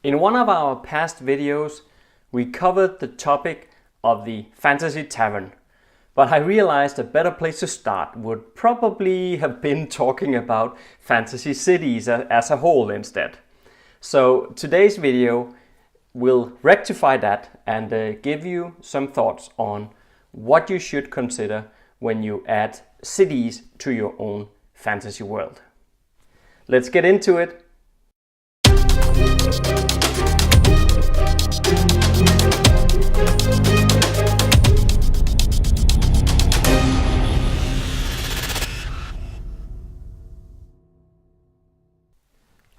In one of our past videos, we covered the topic of the fantasy tavern, but I realized a better place to start would probably have been talking about fantasy cities as a whole instead. So today's video will rectify that and give you some thoughts on what you should consider when you add cities to your own fantasy world. Let's get into it.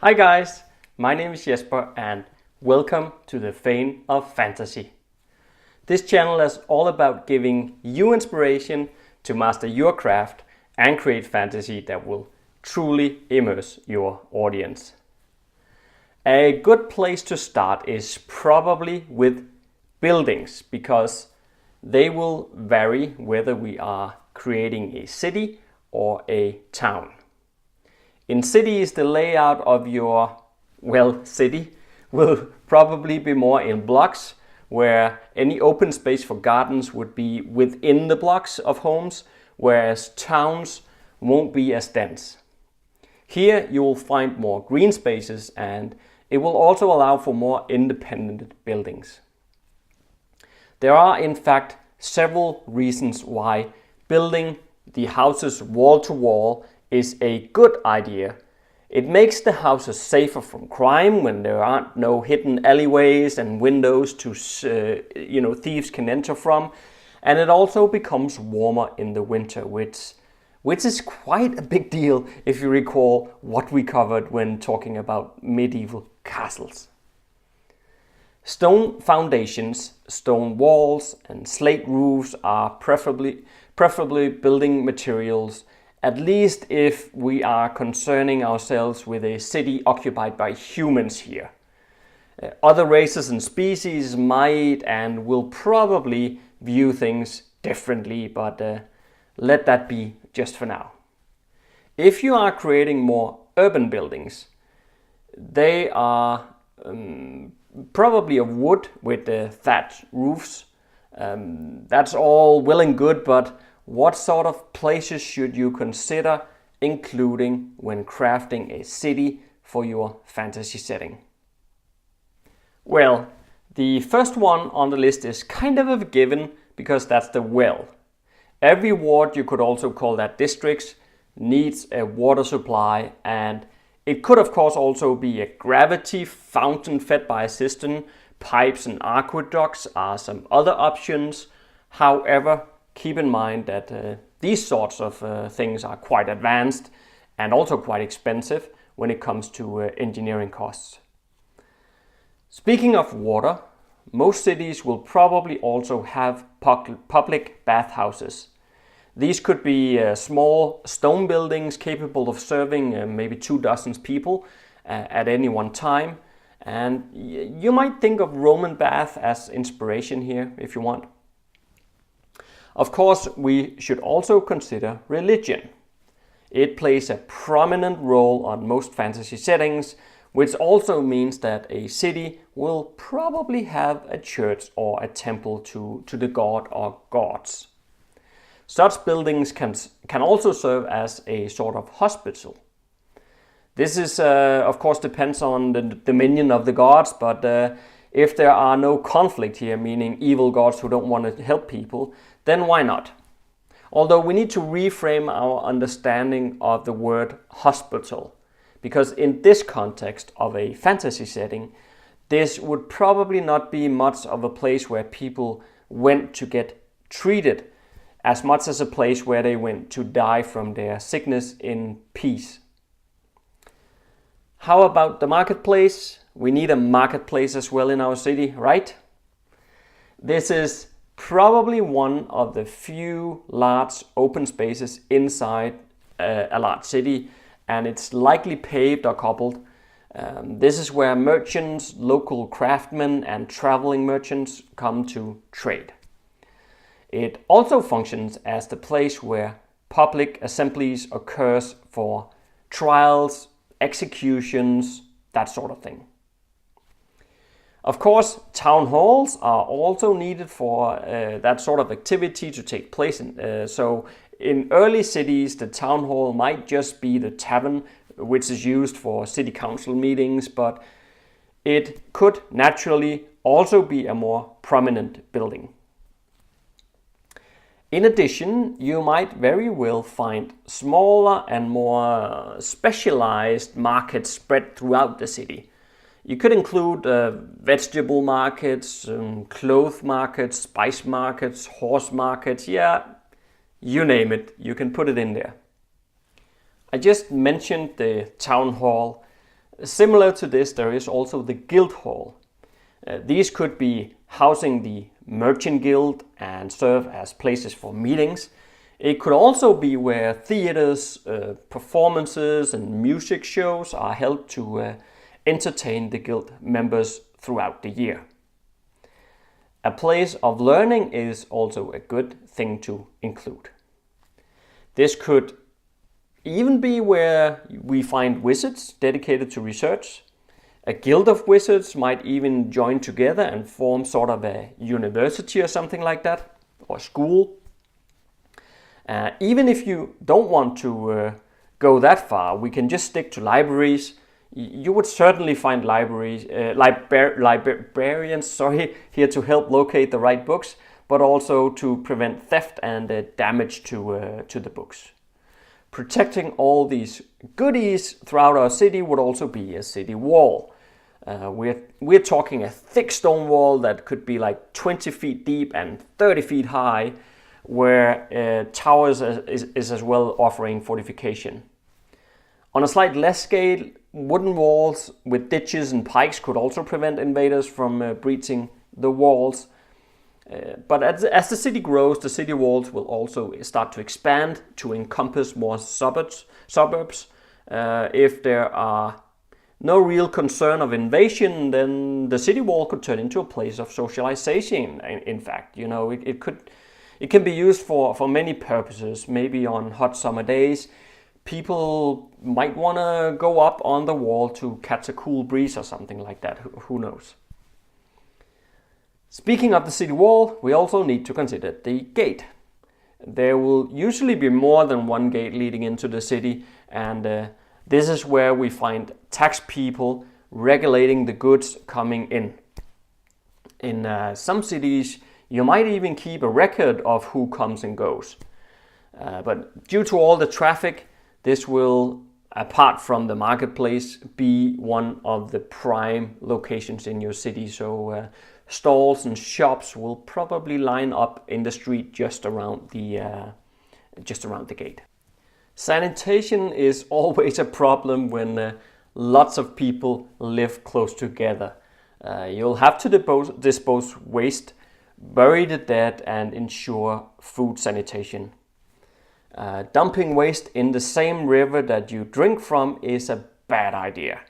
Hi guys, my name is Jesper and welcome to the Vein of Fantasy. This channel is all about giving you inspiration to master your craft and create fantasy that will truly immerse your audience. A good place to start is probably with buildings because they will vary whether we are creating a city or a town. In cities, the layout of your, city will probably be more in blocks, where any open space for gardens would be within the blocks of homes, whereas towns won't be as dense. Here you will find more green spaces and it will also allow for more independent buildings. There are in fact several reasons why building the houses wall to wall is a good idea. It makes the houses safer from crime when there aren't no hidden alleyways and windows to thieves can enter from, and it also becomes warmer in the winter, which is quite a big deal if you recall what we covered when talking about medieval castles. Stone foundations, stone walls, and slate roofs are preferably building materials, at least if we are concerning ourselves with a city occupied by humans here. Other races and species might and will probably view things differently, but let that be just for now. If you are creating more urban buildings, they are probably of wood with thatch roofs. That's all well and good, but what sort of places should you consider including when crafting a city for your fantasy setting? Well, the first one on the list is kind of a given because that's the well. Every ward, you could also call that districts, needs a water supply, and it could of course also be a gravity fountain fed by a cistern. Pipes and aqueducts are some other options. However, keep in mind that these sorts of things are quite advanced and also quite expensive when it comes to engineering costs. Speaking of water, most cities will probably also have public bathhouses. These could be small stone buildings capable of serving maybe 24 people at any one time. And you might think of Roman bath as inspiration here if you want. Of course, we should also consider religion. It plays a prominent role on most fantasy settings, which also means that a city will probably have a church or a temple to the god or gods. Such buildings can also serve as a sort of hospital. This is, of course, depends on the dominion of the gods, but if there are no conflict here, meaning evil gods who don't want to help people, then why not? Although we need to reframe our understanding of the word hospital, because in this context of a fantasy setting, this would probably not be much of a place where people went to get treated as much as a place where they went to die from their sickness in peace. How about the marketplace? We need a marketplace as well in our city, right? This is probably one of the few large open spaces inside a large city, and it's likely paved or cobbled. This is where merchants, local craftsmen, and traveling merchants come to trade. It also functions as the place where public assemblies occurs for trials, executions, that sort of thing. Of course, town halls are also needed for that sort of activity to take place. So in early cities, the town hall might just be the tavern, which is used for city council meetings, but it could naturally also be a more prominent building. In addition, you might very well find smaller and more specialized markets spread throughout the city. You could include vegetable markets, clothes markets, spice markets, horse markets, yeah, you name it, you can put it in there. I just mentioned the town hall. Similar to this, there is also the guild hall. These could be housing the merchant guild and serve as places for meetings. It could also be where theaters, performances and music shows are held to entertain the guild members throughout the year. A place of learning is also a good thing to include. This could even be where we find wizards dedicated to research. A guild of wizards might even join together and form sort of a university or something like that, or school. Even if you don't want to go that far, we can just stick to libraries. You would certainly find libraries, librarians here to help locate the right books, but also to prevent theft and damage to the books. Protecting all these goodies throughout our city would also be a city wall. We're talking a thick stone wall that could be like 20 feet deep and 30 feet high, where towers is as well offering fortification. On a slight less scale, wooden walls with ditches and pikes could also prevent invaders from breaching the walls. But as the city grows, the city walls will also start to expand to encompass more suburbs. If there are no real concern of invasion, then the city wall could turn into a place of socialization. In fact, you know, it can be used for many purposes. Maybe on hot summer days, people might want to go up on the wall to catch a cool breeze or something like that. Who knows? Speaking of the city wall, we also need to consider the gate. There will usually be more than one gate leading into the city, and this is where we find tax people regulating the goods coming in. In some cities, you might even keep a record of who comes and goes. But due to all the traffic, this will, apart from the marketplace, be one of the prime locations in your city. So stalls and shops will probably line up in the street just around the gate. Sanitation is always a problem when lots of people live close together. You'll have to dispose waste, bury the dead, and ensure food sanitation. Dumping waste in the same river that you drink from is a bad idea,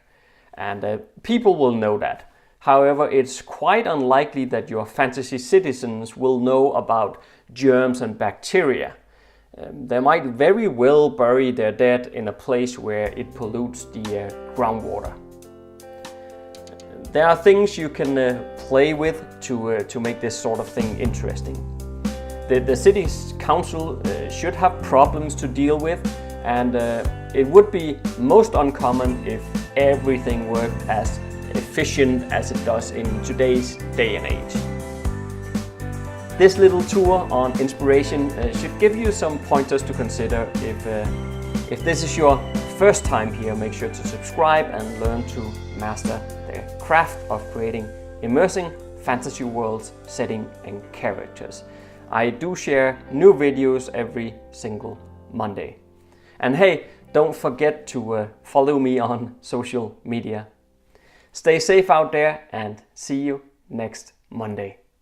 and people will know that. However, it's quite unlikely that your fantasy citizens will know about germs and bacteria. They might very well bury their dead in a place where it pollutes the groundwater. There are things you can play with to make this sort of thing interesting. The city's council should have problems to deal with, and it would be most uncommon if everything worked as efficient as it does in today's day and age. This little tour on inspiration should give you some pointers to consider. If this is your first time here, make sure to subscribe and learn to master the craft of creating immersing fantasy worlds, setting and characters. I do share new videos every single Monday. And hey, don't forget to follow me on social media. Stay safe out there and see you next Monday.